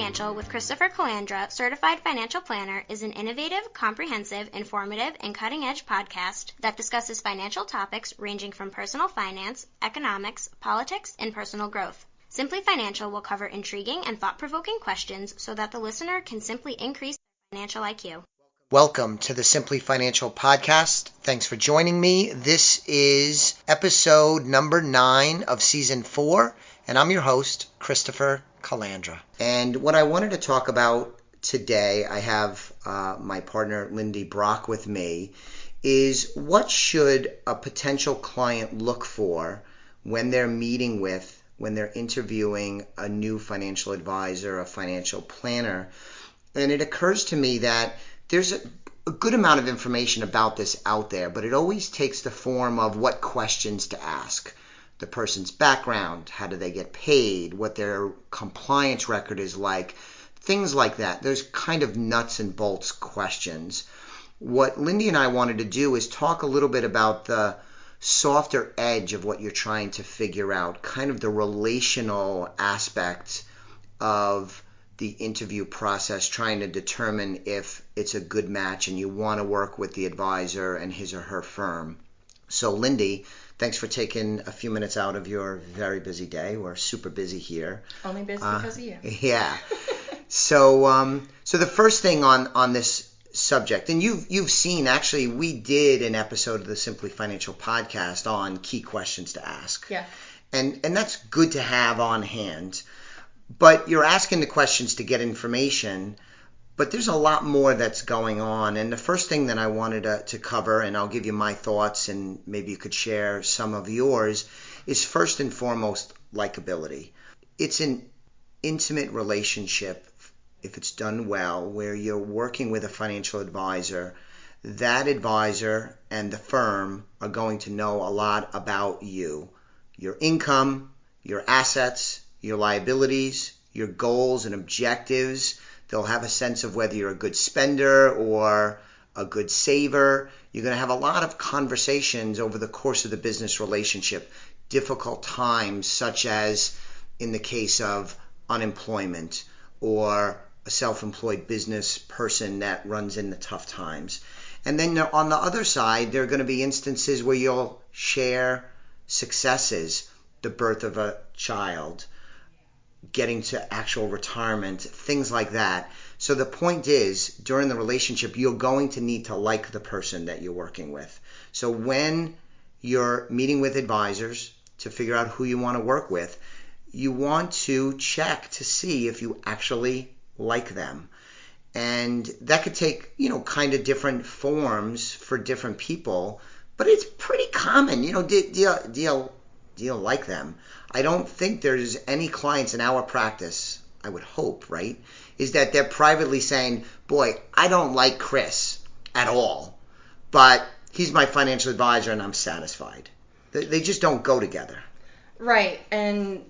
Financial with Christopher Calandra, Certified Financial Planner, is an innovative, comprehensive, informative, and cutting-edge podcast that discusses financial topics ranging from personal finance, economics, politics, and personal growth. Simply Financial will cover intriguing and thought-provoking questions so that the listener can simply increase their financial IQ. Welcome to the Simply Financial podcast. Thanks for joining me. This is episode number 9 of season 4, and I'm your host, Christopher Calandra. And what I wanted to talk about today, I have my partner, Lindy Brock, with me, is what should a potential client look for when they're interviewing a new financial advisor, a financial planner. And it occurs to me that there's a good amount of information about this out there, but it always takes the form of what questions to ask. The person's background, how do they get paid, what their compliance record is like, things like that. There's kind of nuts and bolts questions. What Lindy and I wanted to do is talk a little bit about the softer edge of what you're trying to figure out, kind of the relational aspect of the interview process, trying to determine if it's a good match and you want to work with the advisor and his or her firm. So Lindy, thanks for taking a few minutes out of your very busy day. We're super busy here. Only busy because of you. Yeah. So the first thing on this subject, and you've seen, actually, we did an episode of the Simply Financial podcast on key questions to ask. Yeah. And that's good to have on hand. But you're asking the questions to get information, but there's a lot more that's going on. And the first thing that I wanted to cover, and I'll give you my thoughts and maybe you could share some of yours, is first and foremost likability. It's an intimate relationship, if it's done well, where you're working with a financial advisor. That advisor and the firm are going to know a lot about you, your income, your assets, your liabilities, your goals and objectives. They'll have a sense of whether you're a good spender or a good saver. You're going to have a lot of conversations over the course of the business relationship. Difficult times, such as in the case of unemployment or a self-employed business person that runs into tough times. And then on the other side, there are going to be instances where you'll share successes, the birth of a child, getting to actual retirement, things like that. So the point is, during the relationship, you're going to need to like the person that you're working with. So when you're meeting with advisors to figure out who you want to work with, you want to check to see if you actually like them. And that could take, kind of different forms for different people, but it's pretty common. Do you like them? I don't think there's any clients in our practice, I would hope, right, is that they're privately saying, boy, I don't like Chris at all, but he's my financial advisor and I'm satisfied. They just don't go together. Right. And,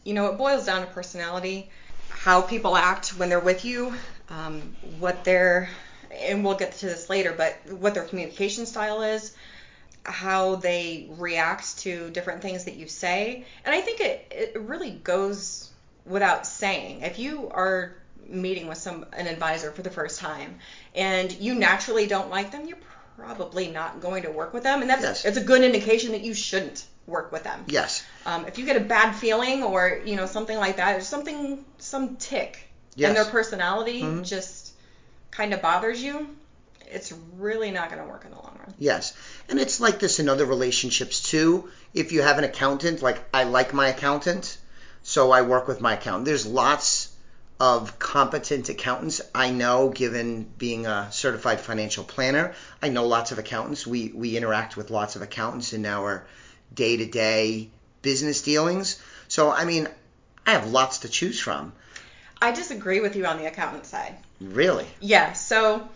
it boils down to personality, how people act when they're with you, and we'll get to this later, but what their communication style is, how they react to different things that you say. And I think it really goes without saying. If you are meeting with an advisor for the first time and you naturally don't like them, you're probably not going to work with them. And it's a good indication that you shouldn't work with them. Yes. If you get a bad feeling or, something like that, or some tick in their personality just kind of bothers you, it's really not going to work in the long run. Yes. And it's like this in other relationships too. If you have an accountant, like I like my accountant, so I work with my accountant. There's lots of competent accountants. I know, given being a certified financial planner, I know lots of accountants. We interact with lots of accountants in our day-to-day business dealings. So, I have lots to choose from. I disagree with you on the accountant side. Really? Yeah. So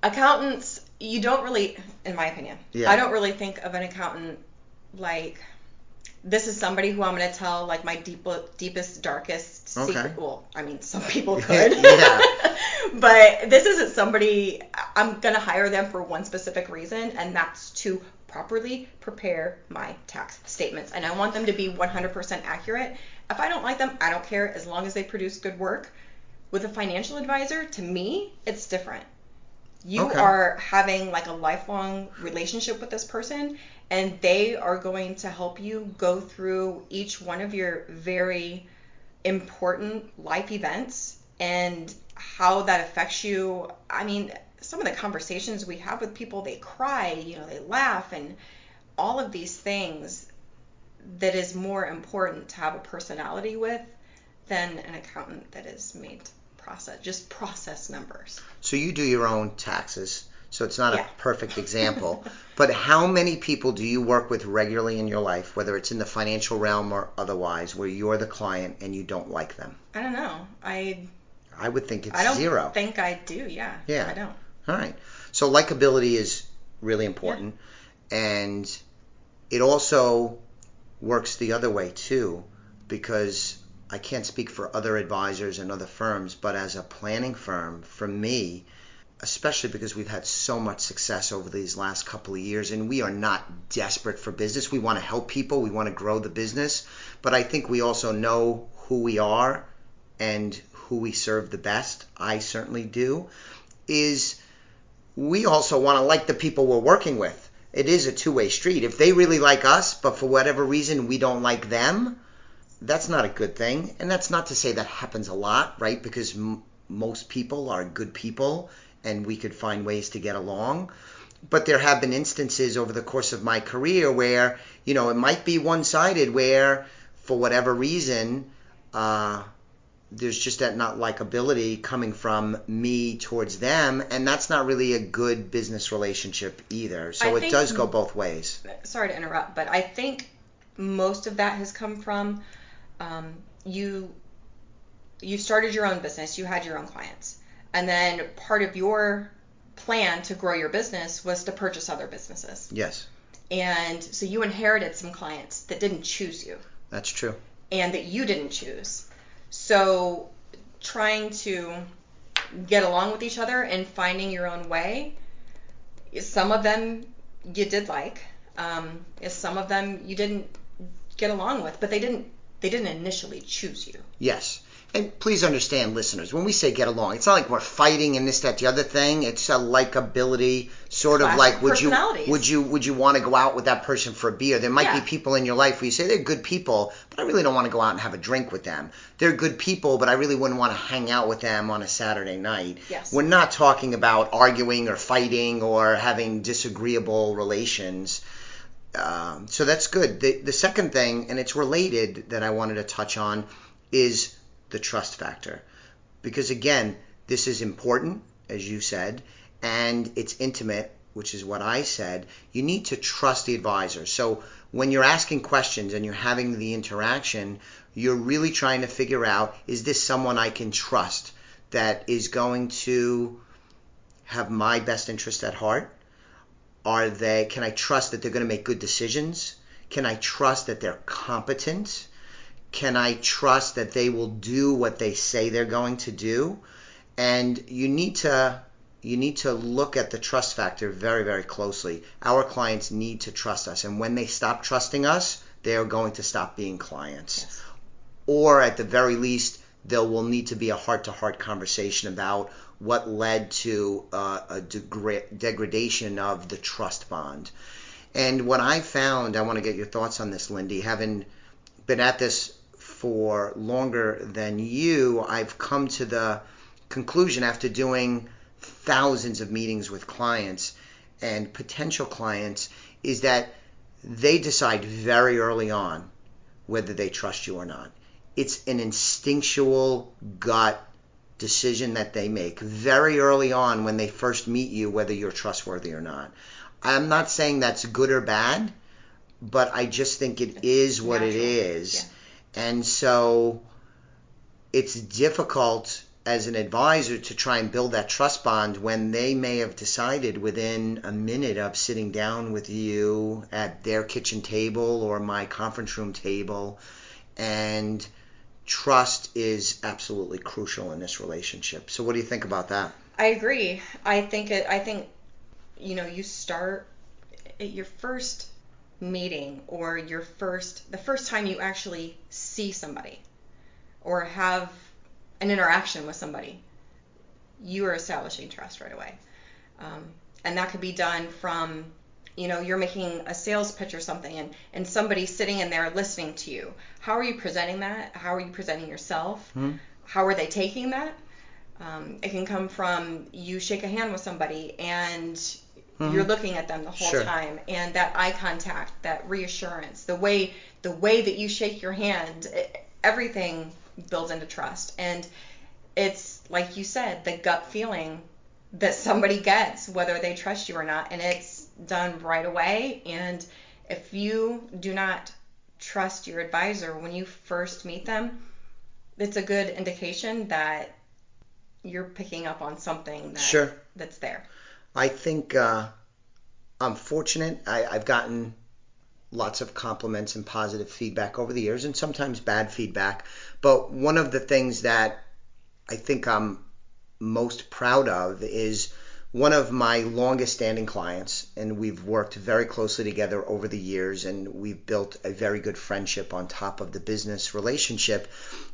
accountants, you don't really, in my opinion, I don't really think of an accountant like, this is somebody who I'm going to tell like my deepest, darkest secret. Well, some people could. But this isn't somebody, I'm going to hire them for one specific reason, and that's to properly prepare my tax statements. And I want them to be 100% accurate. If I don't like them, I don't care. As long as they produce good work, With a financial advisor, to me, it's different. You Okay. are having like a lifelong relationship with this person, and they are going to help you go through each one of your very important life events and how that affects you. I mean, some of the conversations we have with people, they cry, they laugh, and all of these things that is more important to have a personality with than an accountant that is made to process numbers. So you do your own taxes, so it's not Yeah. a perfect example. But how many people do you work with regularly in your life, whether it's in the financial realm or otherwise, where you're the client and you don't like them? I don't know. I would think it's don't zero. think I do. Yeah. Yeah. I don't. All right. So likability is really important. And it also works the other way too, because I can't speak for other advisors and other firms, but as a planning firm, for me, especially because we've had so much success over these last couple of years, and we are not desperate for business. We want to help people. We want to grow the business. But I think we also know who we are and who we serve the best. I certainly do. Is we also want to like the people we're working with. It is a two-way street. If they really like us, but for whatever reason we don't like them, that's not a good thing. And that's not to say that happens a lot, right? Because most people are good people and we could find ways to get along. But there have been instances over the course of my career where, it might be one-sided, where for whatever reason, there's just that not likability coming from me towards them, and that's not really a good business relationship either. So it does go both ways. Sorry to interrupt, but I think most of that has come from you started your own business, you had your own clients, and then part of your plan to grow your business was to purchase other businesses. Yes. And so you inherited some clients that didn't choose you. That's true. And that you didn't choose. So trying to get along with each other and finding your own way, some of them you did like, some of them you didn't get along with, but they didn't initially choose you. Yes. And please understand, listeners, when we say get along, it's not like we're fighting and this, that, the other thing. It's a likability, sort of like, would you want to go out with that person for a beer? There might be people in your life where you say they're good people, but I really don't want to go out and have a drink with them. They're good people, but I really wouldn't want to hang out with them on a Saturday night. Yes. We're not talking about arguing or fighting or having disagreeable relations. So that's good. The second thing, and it's related, that I wanted to touch on is the trust factor. Because again, this is important, as you said, and it's intimate, which is what I said. You need to trust the advisor. So when you're asking questions and you're having the interaction, you're really trying to figure out, is this someone I can trust that is going to have my best interest at heart? Can I trust that they're going to make good decisions? Can I trust that they're competent? Can I trust that they will do what they say they're going to do? And you need to look at the trust factor very, very closely. Our clients need to trust us. And when they stop trusting us, they are going to stop being clients. Yes. Or at the very least, there will need to be a heart-to-heart conversation about what led to a degradation of the trust bond. And what I found, I want to get your thoughts on this, Lindy, having been at this for longer than you, I've come to the conclusion after doing thousands of meetings with clients and potential clients, is that they decide very early on whether they trust you or not. It's an instinctual gut decision that they make very early on when they first meet you, whether you're trustworthy or not. I'm not saying that's good or bad, but I just think it is what it is. Yeah. And so it's difficult as an advisor to try and build that trust bond when they may have decided within a minute of sitting down with you at their kitchen table or my conference room table. And trust is absolutely crucial in this relationship. So what do you think about that? I agree. I think you start at your first meeting or the first time you actually see somebody or have an interaction with somebody, you are establishing trust right away. And that could be done from, you're making a sales pitch or something, and somebody's sitting in there listening to you. How are you presenting that? How are you presenting yourself? Hmm. How are they taking that? It can come from you shake a hand with somebody and you're looking at them the whole time, and that eye contact, that reassurance, the way that you shake your hand, everything builds into trust. And it's like you said, the gut feeling that somebody gets, whether they trust you or not, and it's done right away. And if you do not trust your advisor when you first meet them, it's a good indication that you're picking up on something that's there. I think I'm fortunate. I've gotten lots of compliments and positive feedback over the years, and sometimes bad feedback. But one of the things that I think I'm most proud of is one of my longest standing clients, and we've worked very closely together over the years, and we've built a very good friendship on top of the business relationship,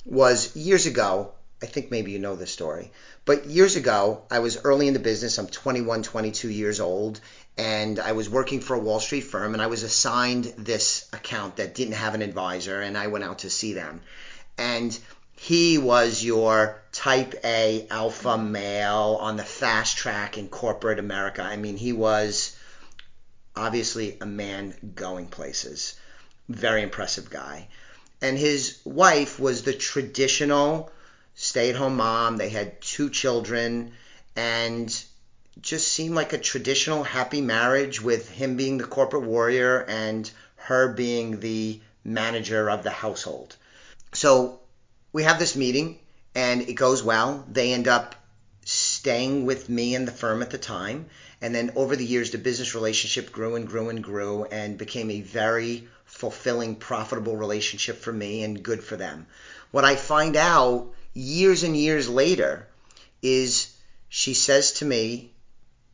was years ago. I think maybe you know this story, but years ago, I was early in the business. I'm 21, 22 years old, and I was working for a Wall Street firm, and I was assigned this account that didn't have an advisor, and I went out to see them. And he was your type A alpha male on the fast track in corporate America. I mean, he was obviously a man going places. Very impressive guy. And his wife was the traditional stay-at-home mom. They had 2 children, and just seemed like a traditional happy marriage, with him being the corporate warrior and her being the manager of the household. So we have this meeting, and it goes well. They end up staying with me and the firm at the time. And then over the years, the business relationship grew and grew and grew, and became a very fulfilling, profitable relationship for me and good for them. What I find out years and years later is she says to me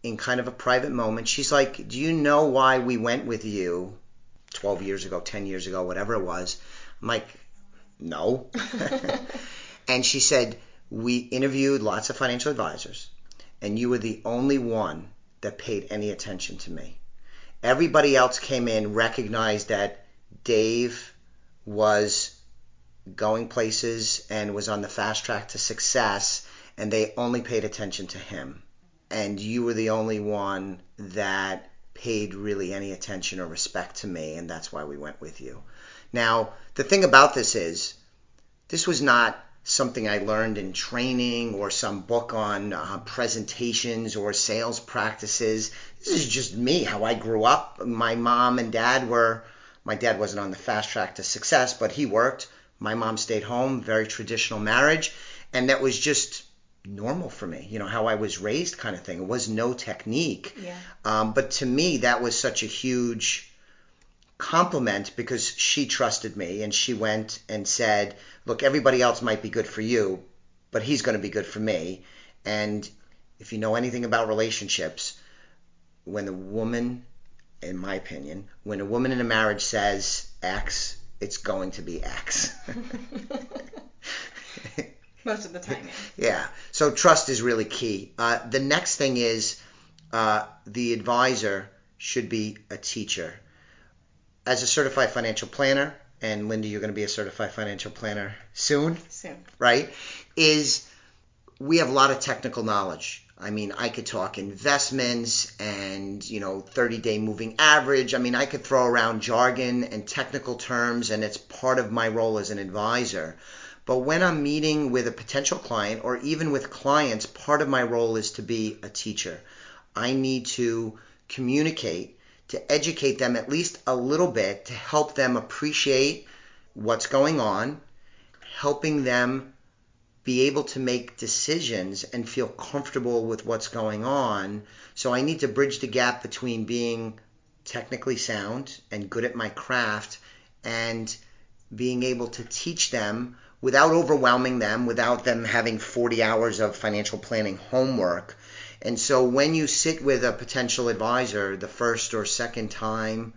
in kind of a private moment, she's like, "Do you know why we went with you 12 years ago, 10 years ago, whatever it was?" I'm like, "No." And she said, "We interviewed lots of financial advisors, and you were the only one that paid any attention to me. Everybody else came in, recognized that Dave was going places and was on the fast track to success, and they only paid attention to him. And you were the only one that paid really any attention or respect to me, and that's why we went with you." Now, the thing about this is, this was not something I learned in training or some book on presentations or sales practices. This is just me, how I grew up. My mom and dad my dad wasn't on the fast track to success, but he worked. My mom stayed home, very traditional marriage, and that was just normal for me, how I was raised kind of thing. It was no technique. Yeah. But to me, that was such a huge compliment, because she trusted me, and she went and said, "Look, everybody else might be good for you, but he's going to be good for me." And if you know anything about relationships, when a woman, in my opinion, when a woman in a marriage says X, it's going to be X. Most of the time, yeah. Yeah. So trust is really key. The next thing is the advisor should be a teacher. As a certified financial planner, and Linda, you're going to be a certified financial planner soon, right? We have a lot of technical knowledge. I mean, I could talk investments and, 30-day moving average. I mean, I could throw around jargon and technical terms, and it's part of my role as an advisor. But when I'm meeting with a potential client, or even with clients, part of my role is to be a teacher. I need to communicate, to educate them at least a little bit, to help them appreciate what's going on, helping them be able to make decisions and feel comfortable with what's going on. So I need to bridge the gap between being technically sound and good at my craft, and being able to teach them without overwhelming them, without them having 40 hours of financial planning homework. And so when you sit with a potential advisor the first or second time,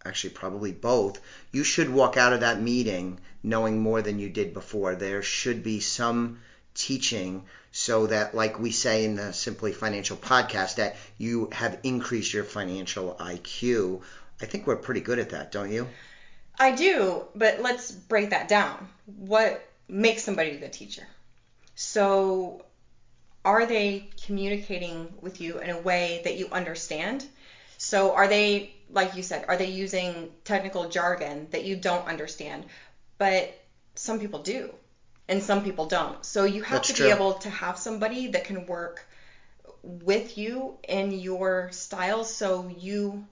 actually probably both, you should walk out of that meeting knowing more than you did before. There should be some teaching so that, like we say in the Simply Financial podcast, that you have increased your financial IQ. I think we're pretty good at that, don't you? I do, but let's break that down. What makes somebody a good teacher? So are they communicating with you in a way that you understand? So are they, like you said, are they using technical jargon that you don't understand? But some people do, and some people don't. So you have to be able to have somebody that can work with you in your style, so you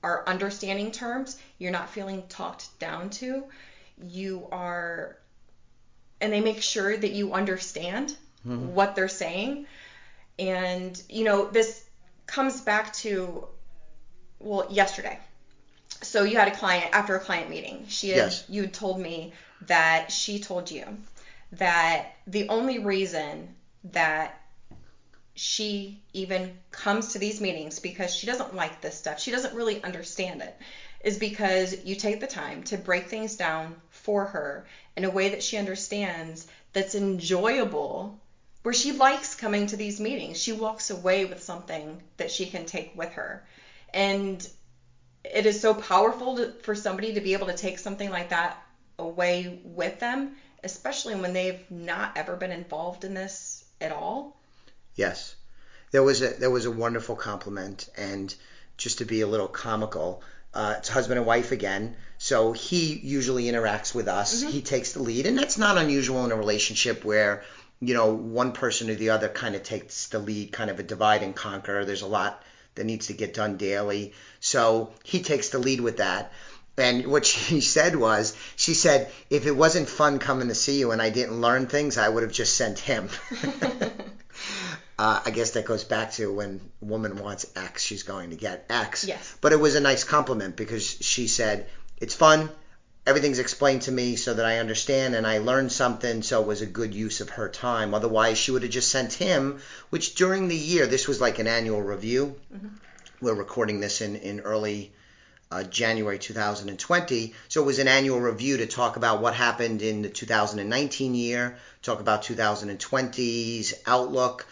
are understanding terms, you're not feeling talked down to, and they make sure that you understand what they're saying. And, this comes back to, yesterday. So you had a client, after a client meeting, you had told me that she told you that the only reason that she even comes to these meetings, because she doesn't like this stuff, she doesn't really understand it, is because you take the time to break things down for her in a way that she understands, that's enjoyable, where she likes coming to these meetings. She walks away with something that she can take with her. And it is so powerful for somebody to be able to take something like that away with them, especially when they've not ever been involved in this at all. Yes. There was a wonderful compliment, and just to be a little comical, it's husband and wife again. So he usually interacts with us. He takes the lead, and that's not unusual in a relationship where, one person or the other kind of takes the lead, kind of a divide and conquer. There's a lot that needs to get done daily. So he takes the lead with that. And what she said, if it wasn't fun coming to see you and I didn't learn things, I would have just sent him. I guess that goes back to when a woman wants X, she's going to get X. Yes. But it was a nice compliment, because she said, it's fun, everything's explained to me so that I understand and I learned something, so it was a good use of her time. Otherwise, she would have just sent him, which during the year, this was like an annual review. We're recording this in early January 2020. So it was an annual review to talk about what happened in the 2019 year, talk about 2020's outlook,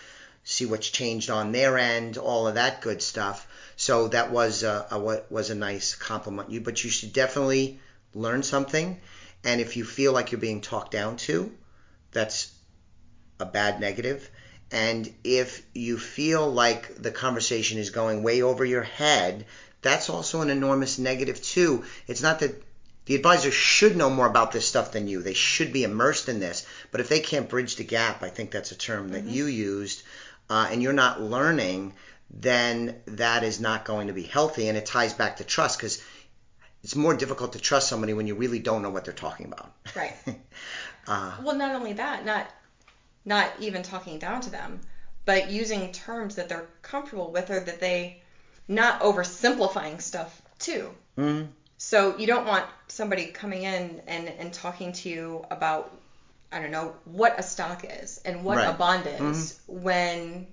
see what's changed on their end, all of that good stuff. So that was a nice compliment. But you should definitely learn something. And if you feel like you're being talked down to, that's a bad negative. And if you feel like the conversation is going way over your head, that's also an enormous negative too. It's not that the advisor should know more about this stuff than you. They should be immersed in this. But if they can't bridge the gap, I think that's a term that you used, and you're not learning, then that is not going to be healthy. And it ties back to trust, because it's more difficult to trust somebody when you really don't know what they're talking about. Right. Well, not only that, not even talking down to them, but using terms that they're comfortable with, or that they, not oversimplifying stuff too. So you don't want somebody coming in and talking to you about, I don't know, what a stock is and what a bond is, when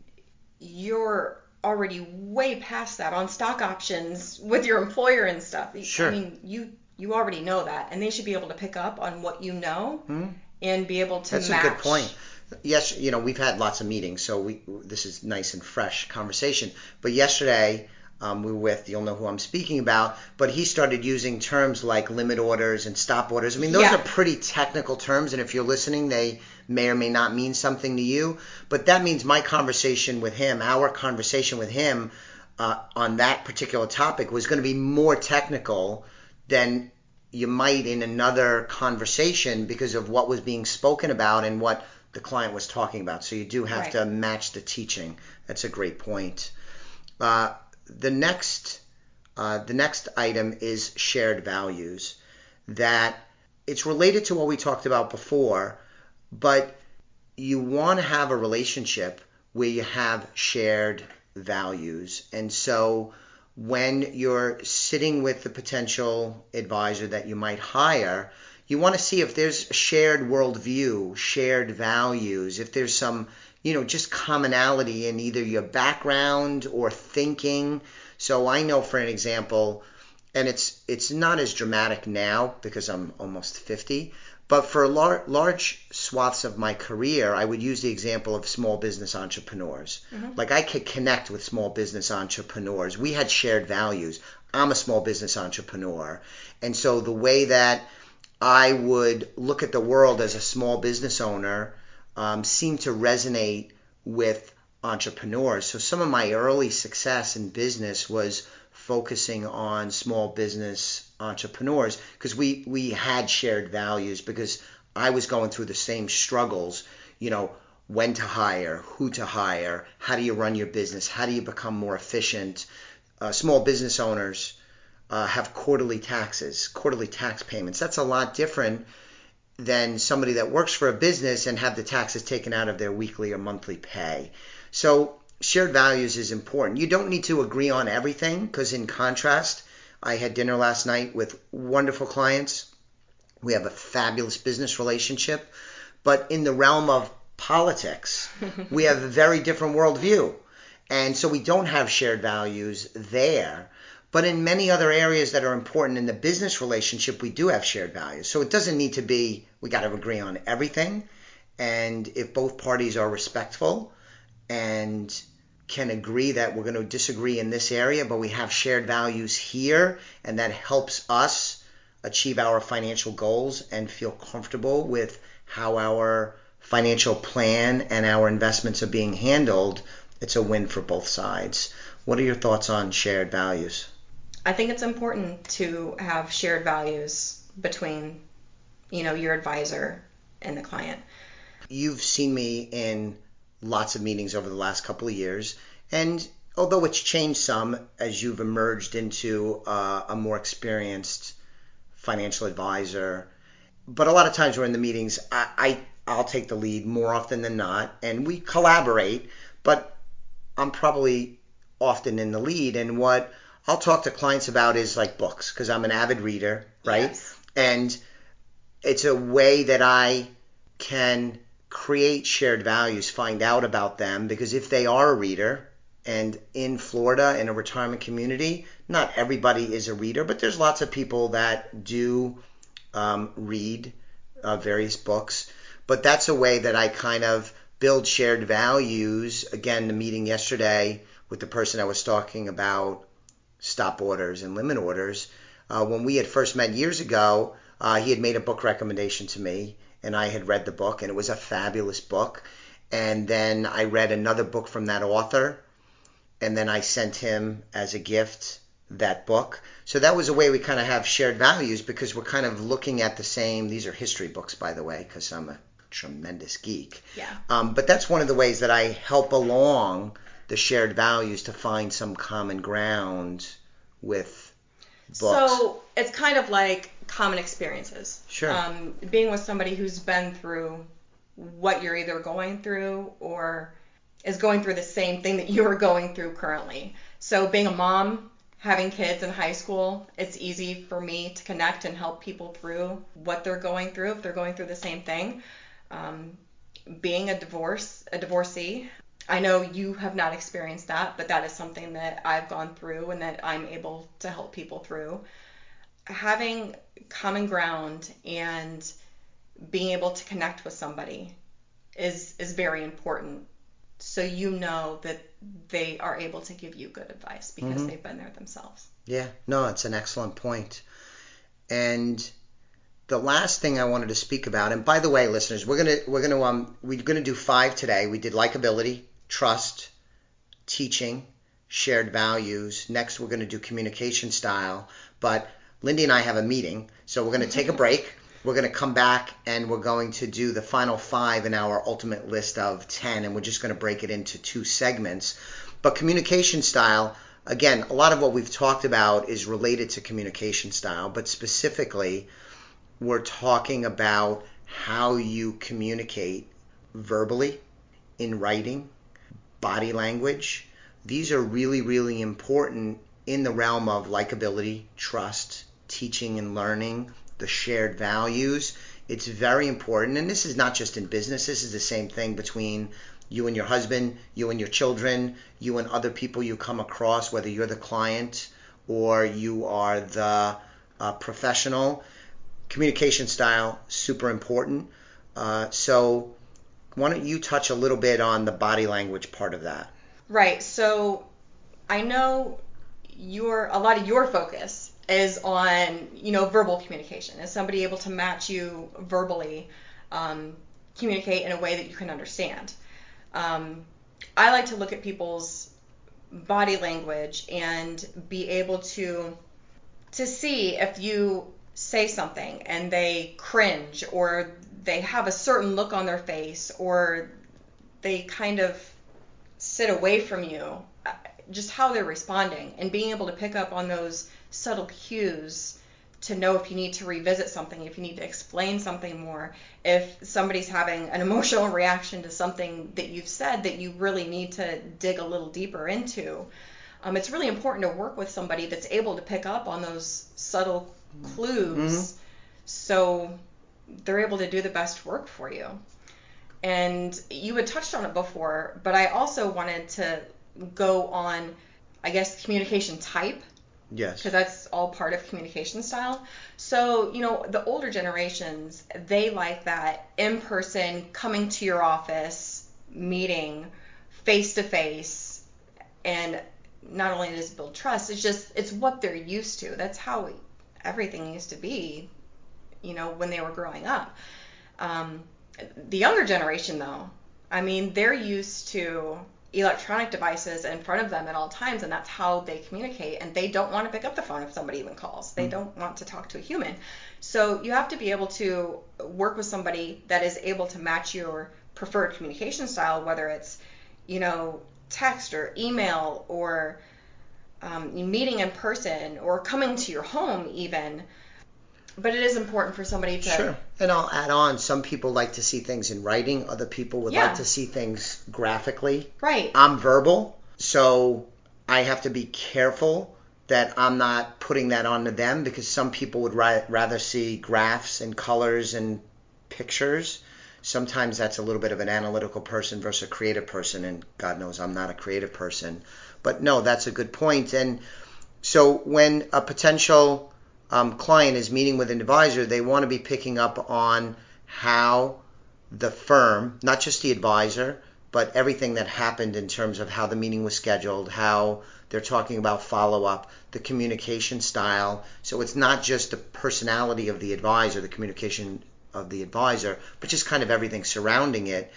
you're already way past that on stock options with your employer and stuff. Sure. I mean, you already know that, and they should be able to pick up on what you know and be able to match. That's a good point. Yes, we've had lots of meetings, so this is nice and fresh conversation. But yesterday, we were with, you'll know who I'm speaking about, but he started using terms like limit orders and stop orders. I mean, those are pretty technical terms, and if you're listening, they may or may not mean something to you. But that means our conversation with him on that particular topic was going to be more technical than you might in another conversation, because of what was being spoken about and what the client was talking about. So you do have to match the teaching. That's a great point. The next item is shared values. That it's related to what we talked about before, but you want to have a relationship where you have shared values. And so when you're sitting with the potential advisor that you might hire, you want to see if there's a shared worldview, shared values, if there's some, just commonality in either your background or thinking. So I know, for an example, and it's not as dramatic now because I'm almost 50, But for large swaths of my career, I would use the example of small business entrepreneurs. Like I could connect with small business entrepreneurs. We had shared values. I'm a small business entrepreneur. And so the way that I would look at the world as a small business owner seemed to resonate with entrepreneurs. So some of my early success in business was focusing on small business entrepreneurs because we had shared values, because I was going through the same struggles, when to hire, who to hire, how do you run your business, how do you become more efficient. Small business owners have quarterly tax payments. That's a lot different than somebody that works for a business and have the taxes taken out of their weekly or monthly pay. So shared values is important. You don't need to agree on everything, because in contrast, I had dinner last night with wonderful clients. We have a fabulous business relationship. But in the realm of politics, we have a very different worldview. And so we don't have shared values there. But in many other areas that are important in the business relationship, we do have shared values. So it doesn't need to be, we got to agree on everything. And if both parties are respectful and can agree that we're going to disagree in this area, but we have shared values here, and that helps us achieve our financial goals and feel comfortable with how our financial plan and our investments are being handled, it's a win for both sides. What are your thoughts on shared values? I think it's important to have shared values between, your advisor and the client. You've seen me in lots of meetings over the last couple of years, and although it's changed some as you've emerged into a more experienced financial advisor, but a lot of times we're in the meetings, I'll take the lead more often than not, and we collaborate, but I'm probably often in the lead, and what I'll talk to clients about is like books, because I'm an avid reader, right? Yes. And it's a way that I can create shared values, find out about them, because if they are a reader, and in Florida, in a retirement community, not everybody is a reader, but there's lots of people that do read various books. But that's a way that I kind of build shared values. Again, the meeting yesterday with the person I was talking about stop orders and limit orders, when we had first met years ago, he had made a book recommendation to me, and I had read the book, and it was a fabulous book. And then I read another book from that author, and then I sent him as a gift that book. So that was a way we kind of have shared values, because we're kind of looking at the same. These are history books, by the way, because I'm a tremendous geek. Yeah. But that's one of the ways that I help along the shared values to find some common ground with books. So it's kind of like common experiences. Sure. Being with somebody who's been through what you're either going through or is going through the same thing that you're going through currently. So being a mom, having kids in high school, it's easy for me to connect and help people through what they're going through if they're going through the same thing. Being a divorcee, I know you have not experienced that, but that is something that I've gone through and that I'm able to help people through. Having common ground and being able to connect with somebody is very important. So you know that they are able to give you good advice because they've been there themselves. Yeah, no, it's an excellent point. And the last thing I wanted to speak about, and by the way, listeners, we're gonna do 5 today. We did likability, trust, teaching, shared values. Next, we're gonna do communication style. But Lindy and I have a meeting, so we're gonna take a break. We're going to come back and we're going to do the final 5 in our ultimate list of 10, and we're just going to break it into 2 segments. But communication style, again, a lot of what we've talked about is related to communication style, but specifically we're talking about how you communicate verbally, in writing, body language. These are really, really important in the realm of likability, trust, teaching and learning, the shared values. It's very important, and this is not just in business. This is the same thing between you and your husband, you and your children, you and other people you come across, whether you're the client or you are the professional. communication style, super important. So why don't you touch a little bit on the body language part of that? Right. So I know a lot of your focus is on, verbal communication. Is somebody able to match you verbally, communicate in a way that you can understand? I like to look at people's body language and be able to see if you say something and they cringe, or they have a certain look on their face, or they kind of sit away from you, just how they're responding, and being able to pick up on those subtle cues to know if you need to revisit something, if you need to explain something more, if somebody's having an emotional reaction to something that you've said that you really need to dig a little deeper into. It's really important to work with somebody that's able to pick up on those subtle clues, so they're able to do the best work for you. And you had touched on it before, but I also wanted to go on, I guess, communication type. Yes. Because that's all part of communication style. So, the older generations, they like that in-person, coming to your office, meeting, face-to-face, and not only does it build trust, it's what they're used to. That's how everything used to be, when they were growing up. The younger generation, though, they're used to electronic devices in front of them at all times, and that's how they communicate, and they don't want to pick up the phone if somebody even calls. They don't want to talk to a human. So you have to be able to work with somebody that is able to match your preferred communication style, whether it's, text or email, or meeting in person, or coming to your home even. But it is important for somebody to... Sure. And I'll add on, some people like to see things in writing. Other people would like to see things graphically. Right. I'm verbal, so I have to be careful that I'm not putting that onto them, because some people would rather see graphs and colors and pictures. Sometimes that's a little bit of an analytical person versus a creative person, and God knows I'm not a creative person. But no, that's a good point. And so when a potential client is meeting with an advisor, they want to be picking up on how the firm, not just the advisor, but everything that happened in terms of how the meeting was scheduled, how they're talking about follow-up, the communication style. So it's not just the personality of the advisor, the communication of the advisor, but just kind of everything surrounding it.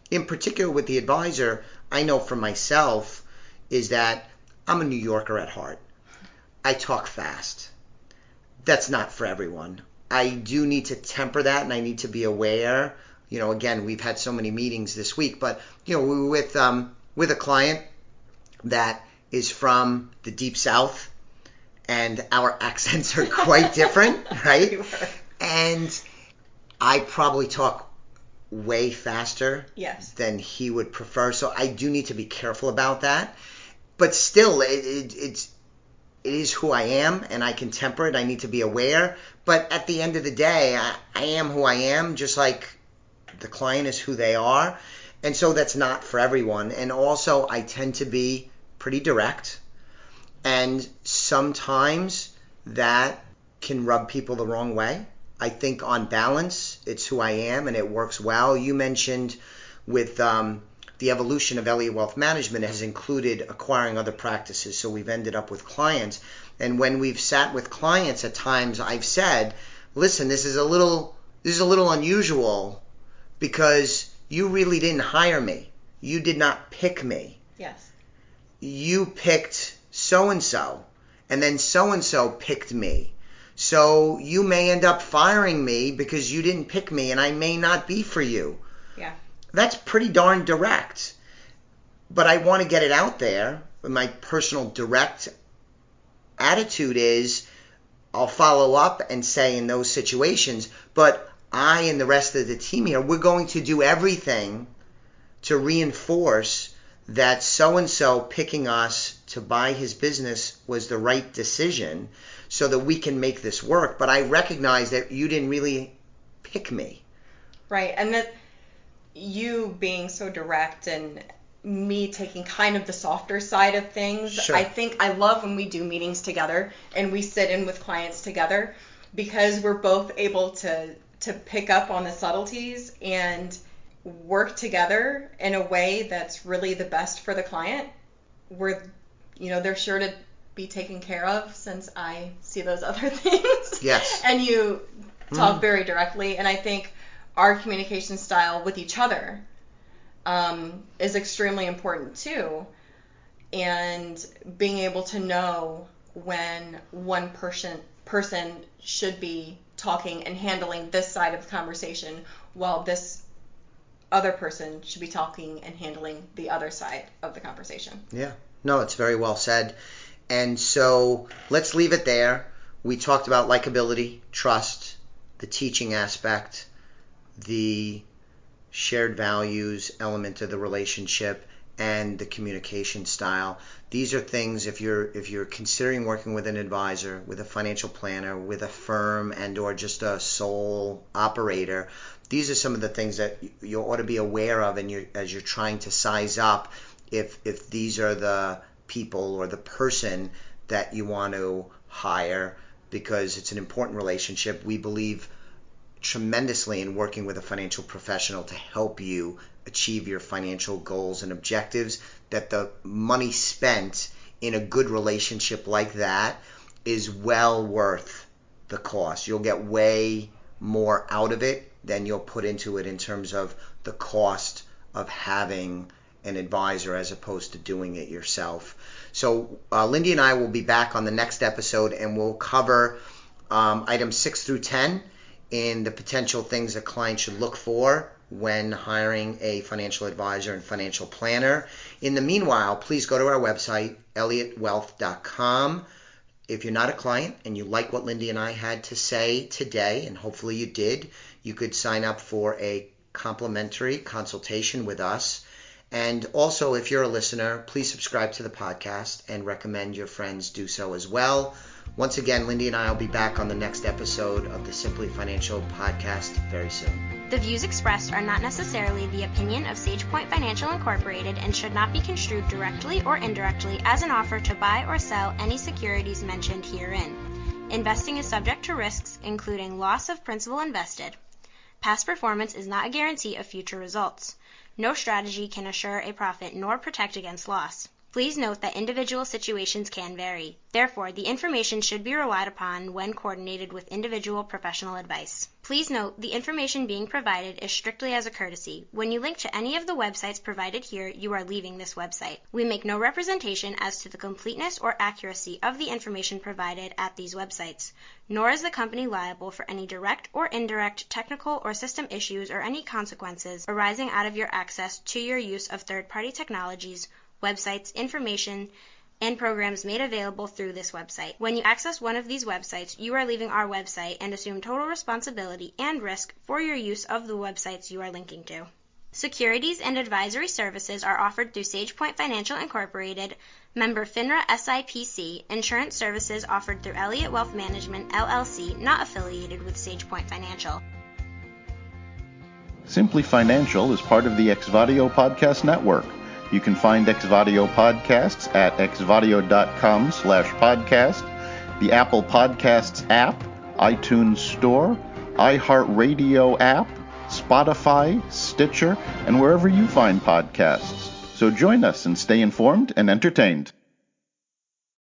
In particular with the advisor, I know for myself is that I'm a New Yorker at heart. I talk fast. That's not for everyone. I do need to temper that, and I need to be aware. Again, we've had so many meetings this week, but we were with a client that is from the Deep South, and our accents are quite different, right? And I probably talk way faster than he would prefer, so I do need to be careful about that. But still, it is who I am, and I can temper it. I need to be aware. But at the end of the day, I am who I am, just like the client is who they are. And so that's not for everyone. And also, I tend to be pretty direct. And sometimes that can rub people the wrong way. I think on balance, it's who I am, and it works well. You mentioned with the evolution of Elliott Wealth Management has included acquiring other practices. So we've ended up with clients. And when we've sat with clients at times, I've said, listen, this is a little unusual, because you really didn't hire me. You did not pick me. Yes. You picked so-and-so, and then so-and-so picked me. So you may end up firing me because you didn't pick me, and I may not be for you. Yeah. That's pretty darn direct. But I want to get it out there. My personal direct attitude is I'll follow up and say in those situations, but I and the rest of the team here, we're going to do everything to reinforce that so-and-so picking us to buy his business was the right decision so that we can make this work. But I recognize that you didn't really pick me. Right. And that you being so direct and me taking kind of the softer side of things. Sure. I think I love when we do meetings together and we sit in with clients together, because we're both able to pick up on the subtleties and work together in a way that's really the best for the client, they're sure to be taken care of, since I see those other things. Yes. And you talk very directly. And I think our communication style with each other is extremely important too. And being able to know when one person should be talking and handling this side of the conversation, while this other person should be talking and handling the other side of the conversation. Yeah. No, it's very well said. And so let's leave it there. We talked about likability, trust, the teaching aspect, the shared values element of the relationship, and the communication style. These are things, if you're considering working with an advisor, with a financial planner, with a firm, and or just a sole operator, these are some of the things that you ought to be aware of, and as you're trying to size up if these are the people or the person that you want to hire, because it's an important relationship. We believe tremendously in working with a financial professional to help you achieve your financial goals and objectives, that the money spent in a good relationship like that is well worth the cost. You'll get way more out of it than you'll put into it in terms of the cost of having an advisor as opposed to doing it yourself. So Lindy and I will be back on the next episode, and we'll cover items 6 through 10 in the potential things a client should look for when hiring a financial advisor and financial planner. In the meanwhile, please go to our website, elliottwealth.com. If you're not a client and you like what Lindy and I had to say today, and hopefully you did, you could sign up for a complimentary consultation with us. And also, if you're a listener, please subscribe to the podcast and recommend your friends do so as well. Once again, Lindy and I will be back on the next episode of the Simply Financial podcast very soon. The views expressed are not necessarily the opinion of SagePoint Financial Incorporated and should not be construed directly or indirectly as an offer to buy or sell any securities mentioned herein. Investing is subject to risks, including loss of principal invested. Past performance is not a guarantee of future results. No strategy can assure a profit nor protect against loss. Please note that individual situations can vary. Therefore, the information should be relied upon when coordinated with individual professional advice. Please note, the information being provided is strictly as a courtesy. When you link to any of the websites provided here, you are leaving this website. We make no representation as to the completeness or accuracy of the information provided at these websites, nor is the company liable for any direct or indirect technical or system issues or any consequences arising out of your access to your use of third-party technologies, websites, information, and programs made available through this website. When you access one of these websites, you are leaving our website and assume total responsibility and risk for your use of the websites you are linking to. Securities and advisory services are offered through SagePoint Financial Incorporated, member FINRA SIPC. Insurance services offered through Elliott Wealth Management, LLC, not affiliated with SagePoint Financial. Simply Financial is part of the Exvadio Podcast Network. You can find Exvadio podcasts at exvadio.com/podcast, the Apple Podcasts app, iTunes Store, iHeartRadio app, Spotify, Stitcher, and wherever you find podcasts. So join us and stay informed and entertained.